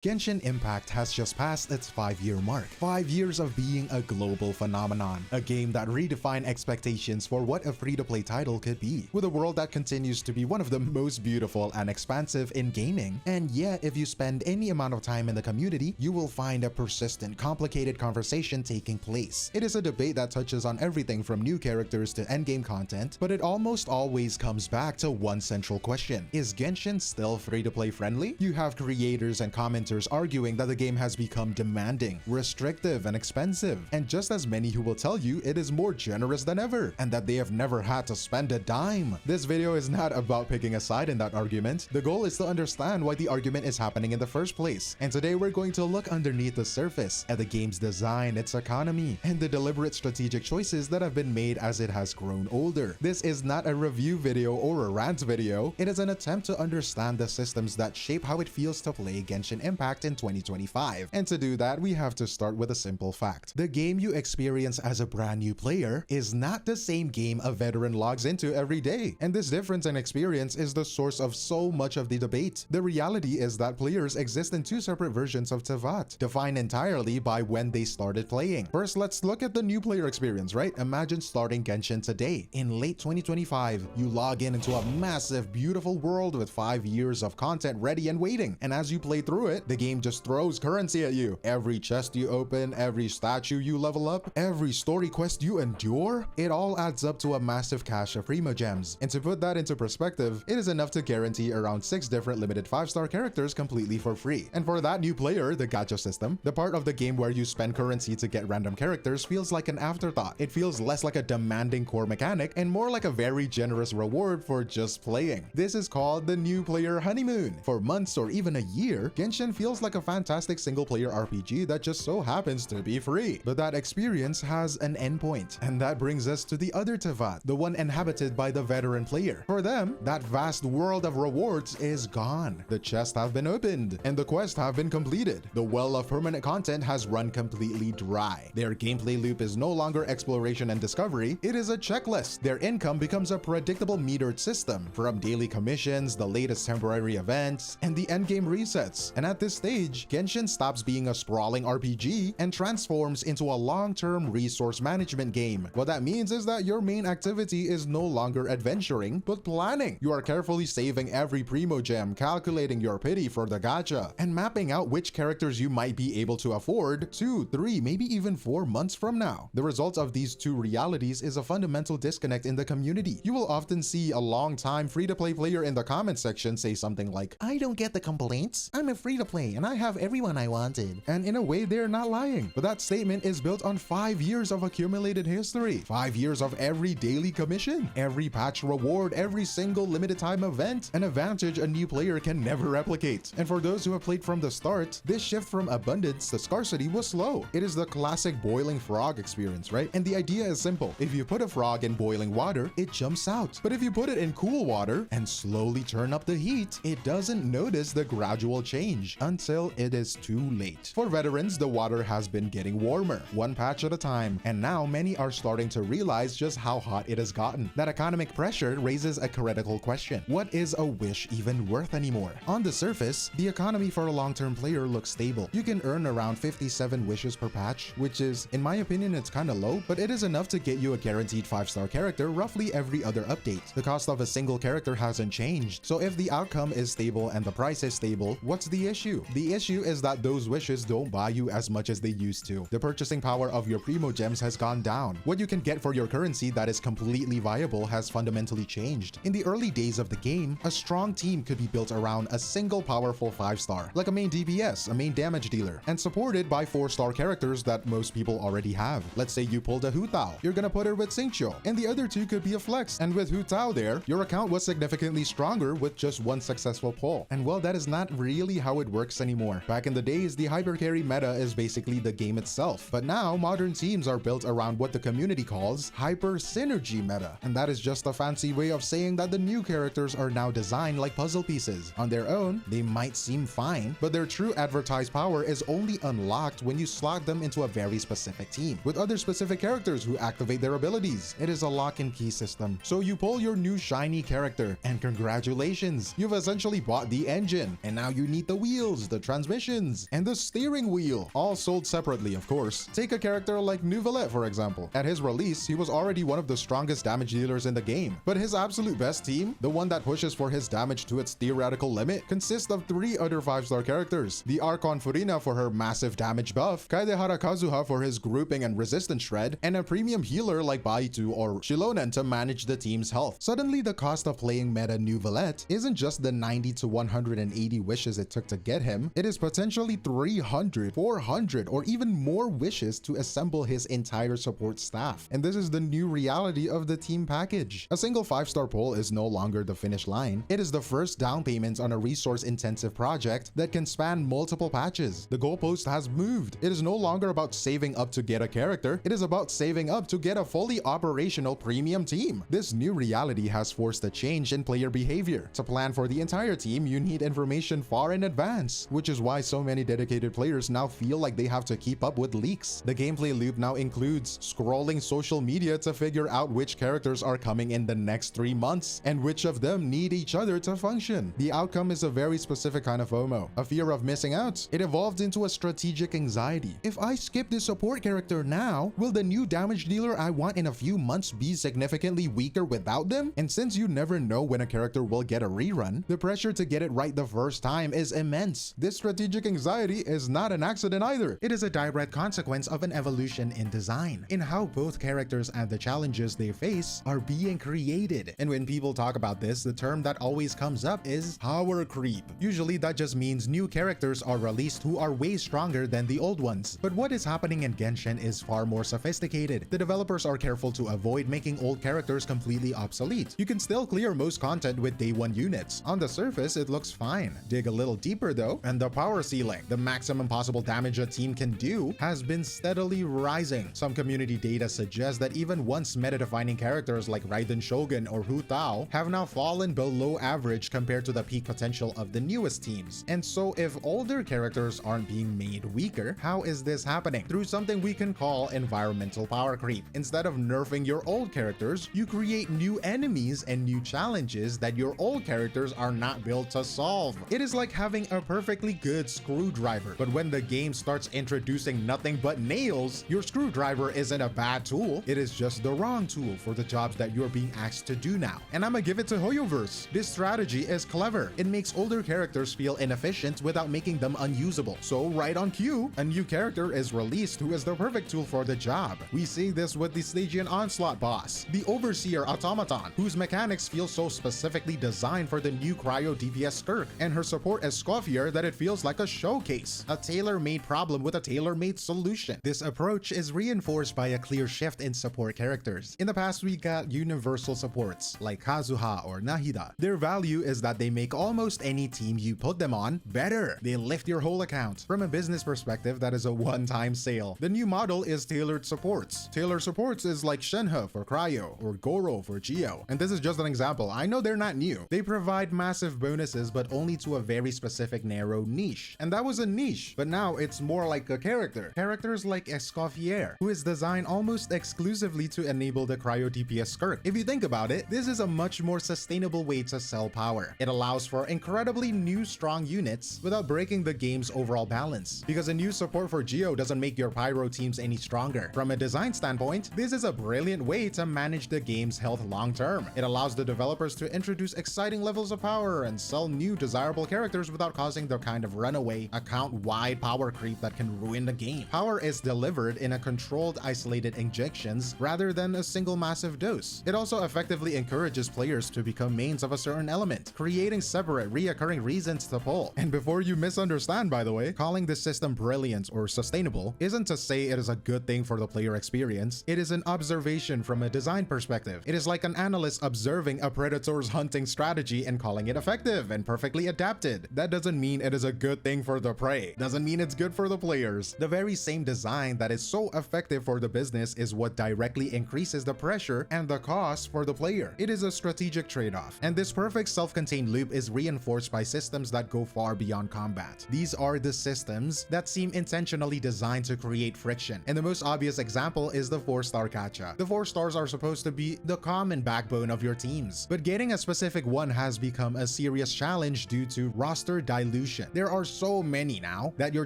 Genshin Impact has just passed its 5-year mark. 5 years of being a global phenomenon. A game that redefined expectations for what a free-to-play title could be, with a world that continues to be one of the most beautiful and expansive in gaming. And yet, if you spend any amount of time in the community, you will find a persistent, complicated conversation taking place. It is a debate that touches on everything from new characters to endgame content, but it almost always comes back to one central question. Is Genshin still free-to-play friendly? You have creators and commenters arguing that the game has become demanding, restrictive, and expensive, and just as many who will tell you it is more generous than ever, and that they have never had to spend a dime. This video is not about picking a side in that argument. The goal is to understand why the argument is happening in the first place, and today we're going to look underneath the surface at the game's design, its economy, and the deliberate strategic choices that have been made as it has grown older. This is not a review video or a rant video. It is an attempt to understand the systems that shape how it feels to play Genshin Impact in 2025. And to do that, we have to start with a simple fact. The game you experience as a brand new player is not the same game a veteran logs into every day. And this difference in experience is the source of so much of the debate. The reality is that players exist in two separate versions of Teyvat, defined entirely by when they started playing. First, let's look at the new player experience, right? Imagine starting Genshin today. In late 2025, you log into a massive, beautiful world with 5 years of content ready and waiting. And as you play through it, the game just throws currency at you. Every chest you open, every statue you level up, every story quest you endure, it all adds up to a massive cache of Primogems. And to put that into perspective, it is enough to guarantee around 6 different limited 5-star characters completely for free. And for that new player, the Gacha system, the part of the game where you spend currency to get random characters feels like an afterthought. It feels less like a demanding core mechanic and more like a very generous reward for just playing. This is called the new player honeymoon. For months or even a year, Genshin feels like a fantastic single-player RPG that just so happens to be free. But that experience has an endpoint. And that brings us to the other Teyvat, the one inhabited by the veteran player. For them, that vast world of rewards is gone. The chests have been opened, and the quests have been completed. The well of permanent content has run completely dry. Their gameplay loop is no longer exploration and discovery, it is a checklist. Their income becomes a predictable metered system, from daily commissions, the latest temporary events, and the endgame resets. And at this stage, Genshin stops being a sprawling RPG and transforms into a long-term resource management game. What that means is that your main activity is no longer adventuring, but planning. You are carefully saving every Primogem, calculating your pity for the gacha, and mapping out which characters you might be able to afford 2, 3, maybe even 4 months from now. The result of these two realities is a fundamental disconnect in the community. You will often see a long-time free-to-play player in the comment section say something like, "I don't get the complaints. I'm a free-to-play and I have everyone I wanted." And in a way, they're not lying. But that statement is built on 5 years of accumulated history. 5 years of every daily commission, every patch reward, every single limited time event, an advantage a new player can never replicate. And for those who have played from the start, this shift from abundance to scarcity was slow. It is the classic boiling frog experience, right? And the idea is simple. If you put a frog in boiling water, it jumps out. But if you put it in cool water and slowly turn up the heat, it doesn't notice the gradual change until it is too late. For veterans, the water has been getting warmer, one patch at a time, and now many are starting to realize just how hot it has gotten. That economic pressure raises a critical question. What is a wish even worth anymore? On the surface, the economy for a long-term player looks stable. You can earn around 57 wishes per patch, which is, in my opinion, it's kinda low, but it is enough to get you a guaranteed 5-star character roughly every other update. The cost of a single character hasn't changed, so if the outcome is stable and the price is stable, what's the issue? The issue is that those wishes don't buy you as much as they used to. The purchasing power of your Primogems has gone down. What you can get for your currency that is completely viable has fundamentally changed. In the early days of the game, a strong team could be built around a single powerful 5-star, like a main DPS, a main damage dealer, and supported by 4-star characters that most people already have. Let's say you pulled a Hu Tao, you're gonna put her with 𝗖cie𝗽𝗆𝗆𝗵𝗁, and the other two could be a flex. And with Hu Tao there, your account was significantly stronger with just one successful pull. And well, that is not really how it works anymore. Back in the days, the hypercarry meta is basically the game itself. But now, modern teams are built around what the community calls hyper synergy meta. And that is just a fancy way of saying that the new characters are now designed like puzzle pieces. On their own, they might seem fine, but their true advertised power is only unlocked when you slot them into a very specific team, with other specific characters who activate their abilities. It is a lock and key system. So you pull your new shiny character, and congratulations, you've essentially bought the engine, and now you need the wheel. wheels, the transmissions, and the steering wheel, all sold separately, of course. Take a character like 𝗖𝗿𝗆, for example. At his release, he was already one of the strongest damage dealers in the game, but his absolute best team, the one that pushes for his damage to its theoretical limit, consists of 3 other 5-star characters: the Archon Furina for her massive damage buff, Kaedehara Kazuha for his grouping and resistance shred, and a premium healer like Baitu or Shilonen to manage the team's health. Suddenly, the cost of playing meta 𝗖𝗿𝗆 isn't just the 90 to 180 wishes it took to get him, it is potentially 300, 400, or even more wishes to assemble his entire support staff. And this is the new reality of the team package. A single 5-star pull is no longer the finish line. It is the first down payment on a resource-intensive project that can span multiple patches. The goalpost has moved. It is no longer about saving up to get a character. It is about saving up to get a fully operational premium team. This new reality has forced a change in player behavior. To plan for the entire team, you need information far in advance, which is why so many dedicated players now feel like they have to keep up with leaks. The gameplay loop now includes scrolling social media to figure out which characters are coming in the next 3 months and which of them need each other to function. The outcome is a very specific kind of FOMO, a fear of missing out. It evolved into a strategic anxiety. If I skip the support character now, will the new damage dealer I want in a few months be significantly weaker without them? And since you never know when a character will get a rerun, the pressure to get it right the first time is immense. This strategic anxiety is not an accident either. It is a direct consequence of an evolution in design, in how both characters and the challenges they face are being created. And when people talk about this, the term that always comes up is power creep. Usually that just means new characters are released who are way stronger than the old ones. But what is happening in Genshin is far more sophisticated. The developers are careful to avoid making old characters completely obsolete. You can still clear most content with day 1 units. On the surface, it looks fine. Dig a little deeper though, and the power ceiling, the maximum possible damage a team can do, has been steadily rising. Some community data suggests that even once meta-defining characters like Raiden Shogun or Hu Tao have now fallen below average compared to the peak potential of the newest teams. And so if older characters aren't being made weaker, how is this happening? Through something we can call environmental power creep. Instead of nerfing your old characters, you create new enemies and new challenges that your old characters are not built to solve. It is like having a perfectly good screwdriver, but when the game starts introducing nothing but nails, your screwdriver isn't a bad tool, it is just the wrong tool for the jobs that you're being asked to do now. And I'ma give it to HoYoverse. This strategy is clever. It makes older characters feel inefficient without making them unusable. So right on cue, a new character is released who is the perfect tool for the job. We see this with the Stygian Onslaught boss, the Overseer Automaton, whose mechanics feel so specifically designed for the new cryo DPS Skirk, and her support is scuffier that it feels like a showcase, a tailor-made problem with a tailor-made solution. This approach is reinforced by a clear shift in support characters. In the past, we got universal supports like Kazuha or Nahida. Their value is that they make almost any team you put them on better. They lift your whole account. From a business perspective, that is a one-time sale. The new model is tailored supports. Tailored supports is like Shenhe for cryo or Goro for Geo. And this is just an example. I know they're not new. They provide massive bonuses, but only to a very specific narrow niche. And that was a niche, but now it's more like a character. Characters like 𝗖ecie𝗽𝗆𝗆𝗆, who is designed almost exclusively to enable the cryo DPS Skirk. If you think about it, this is a much more sustainable way to sell power. It allows for incredibly new strong units without breaking the game's overall balance, because a new support for Geo doesn't make your pyro teams any stronger. From a design standpoint, this is a brilliant way to manage the game's health long term. It allows the developers to introduce exciting levels of power and sell new desirable characters without causing the kind of runaway, account-wide power creep that can ruin the game. Power is delivered in a controlled, isolated injections rather than a single massive dose. It also effectively encourages players to become mains of a certain element, creating separate, reoccurring reasons to pull. And before you misunderstand, by the way, calling this system brilliant or sustainable isn't to say it is a good thing for the player experience. It is an observation from a design perspective. It is like an analyst observing a predator's hunting strategy and calling it effective and perfectly adapted. That doesn't mean it is a good thing for the prey. Doesn't mean it's good for the players. The very same design that is so effective for the business is what directly increases the pressure and the cost for the player. It is a strategic trade-off, and this perfect self-contained loop is reinforced by systems that go far beyond combat. These are the systems that seem intentionally designed to create friction, and the most obvious example is the 4-star Gacha. The 4 stars are supposed to be the common backbone of your teams, but getting a specific one has become a serious challenge due to roster dilution solution. There are so many now that your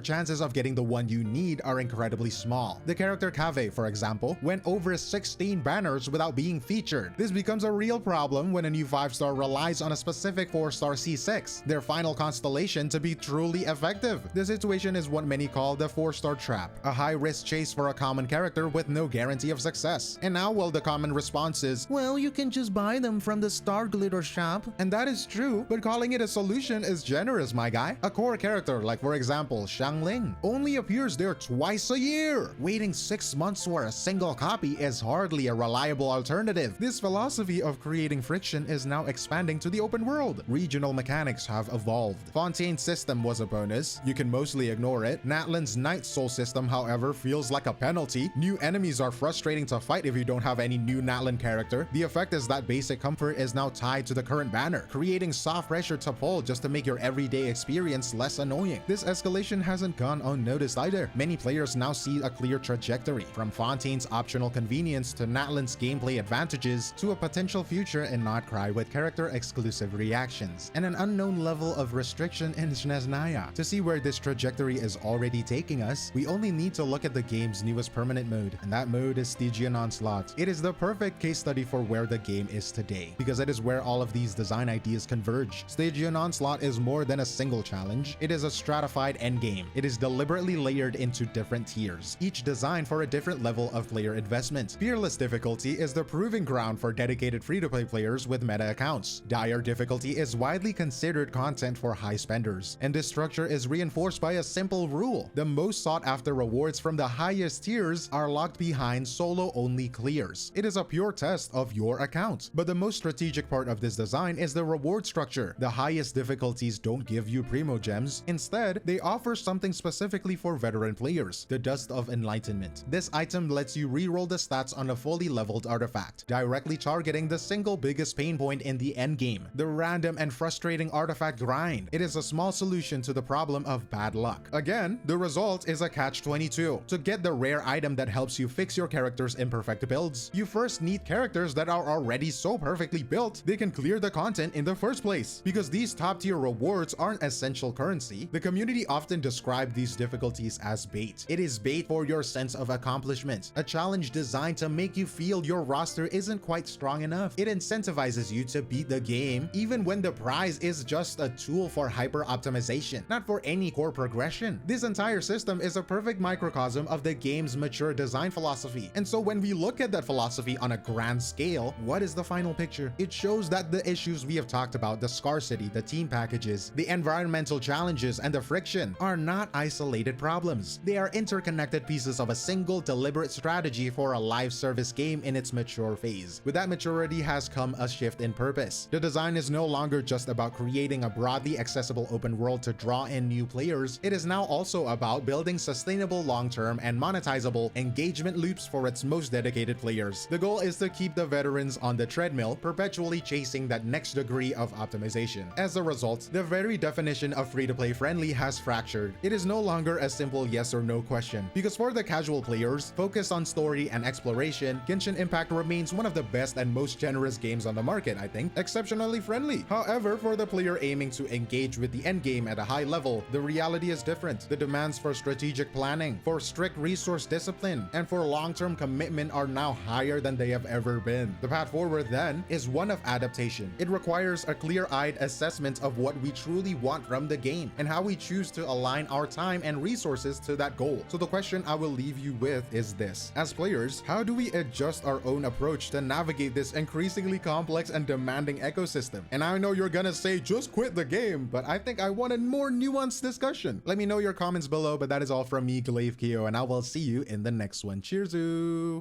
chances of getting the one you need are incredibly small. The character Kaveh, for example, went over 16 banners without being featured. This becomes a real problem when a new 5-star relies on a specific 4-star C6, their final constellation, to be truly effective. The situation is what many call the 4-star trap, a high-risk chase for a common character with no guarantee of success. And now, well, the common response is, well, you can just buy them from the Star Glitter shop. And that is true, but calling it a solution is generous, my guy. A core character, like for example, Xiangling, only appears there twice a year. Waiting 6 months for a single copy is hardly a reliable alternative. This philosophy of creating friction is now expanding to the open world. Regional mechanics have evolved. Fontaine's system was a bonus. You can mostly ignore it. Natlan's Night Soul system, however, feels like a penalty. New enemies are frustrating to fight if you don't have any new Natlan character. The effect is that basic comfort is now tied to the current banner, creating soft pressure to pull just to make your everyday experience less annoying. This escalation hasn't gone unnoticed either. Many players now see a clear trajectory, from Fontaine's optional convenience to Natlan's gameplay advantages to a potential future in Notcry with character-exclusive reactions, and an unknown level of restriction in Snezhnaya. To see where this trajectory is already taking us, we only need to look at the game's newest permanent mode, and that mode is Stygian Onslaught. It is the perfect case study for where the game is today, because it is where all of these design ideas converge. Stygian Onslaught is more than a single challenge. It is a stratified endgame. It is deliberately layered into different tiers, each designed for a different level of player investment. Fearless difficulty is the proving ground for dedicated free-to-play players with meta accounts. Dire difficulty is widely considered content for high spenders, and this structure is reinforced by a simple rule. The most sought-after rewards from the highest tiers are locked behind solo-only clears. It is a pure test of your account. But the most strategic part of this design is the reward structure. The highest difficulties don't give you Primogems. Instead, they offer something specifically for veteran players, the Dust of Enlightenment. This item lets you reroll the stats on a fully leveled artifact, directly targeting the single biggest pain point in the endgame, the random and frustrating artifact grind. It is a small solution to the problem of bad luck. Again, the result is a catch-22. To get the rare item that helps you fix your character's imperfect builds, you first need characters that are already so perfectly built they can clear the content in the first place. Because these top-tier rewards aren't essential currency, the community often describe these difficulties as bait. It is bait for your sense of accomplishment, a challenge designed to make you feel your roster isn't quite strong enough. It incentivizes you to beat the game, even when the prize is just a tool for hyper-optimization, not for any core progression. This entire system is a perfect microcosm of the game's mature design philosophy. And so when we look at that philosophy on a grand scale, what is the final picture? It shows that the issues we have talked about, the scarcity, the team packages, the environmental challenges, and the friction, are not isolated problems. They are interconnected pieces of a single deliberate strategy for a live service game in its mature phase. With that maturity has come a shift in purpose. The design is no longer just about creating a broadly accessible open world to draw in new players. It is now also about building sustainable long-term and monetizable engagement loops for its most dedicated players. The goal is to keep the veterans on the treadmill, perpetually chasing that next degree of optimization. As a result, the very definition of free-to-play friendly has fractured. It is no longer a simple yes or no question, because for the casual players focused on story and exploration, Genshin Impact remains one of the best and most generous games on the market, I think, exceptionally friendly. However, for the player aiming to engage with the endgame at a high level, the reality is different. The demands for strategic planning, for strict resource discipline, and for long-term commitment are now higher than they have ever been. The path forward then is one of adaptation. It requires a clear-eyed assessment of what we truly want from the game and how we choose to align our time and resources to that goal. So the question I will leave you with is this: as players, how do we adjust our own approach to navigate this increasingly complex and demanding ecosystem? And I know you're gonna say just quit the game, but I think I want a more nuanced discussion. Let me know your comments below, but that is all from me, 𝗖cie_𝗽𝗆𝗆, and I will see you in the next one. Cheers!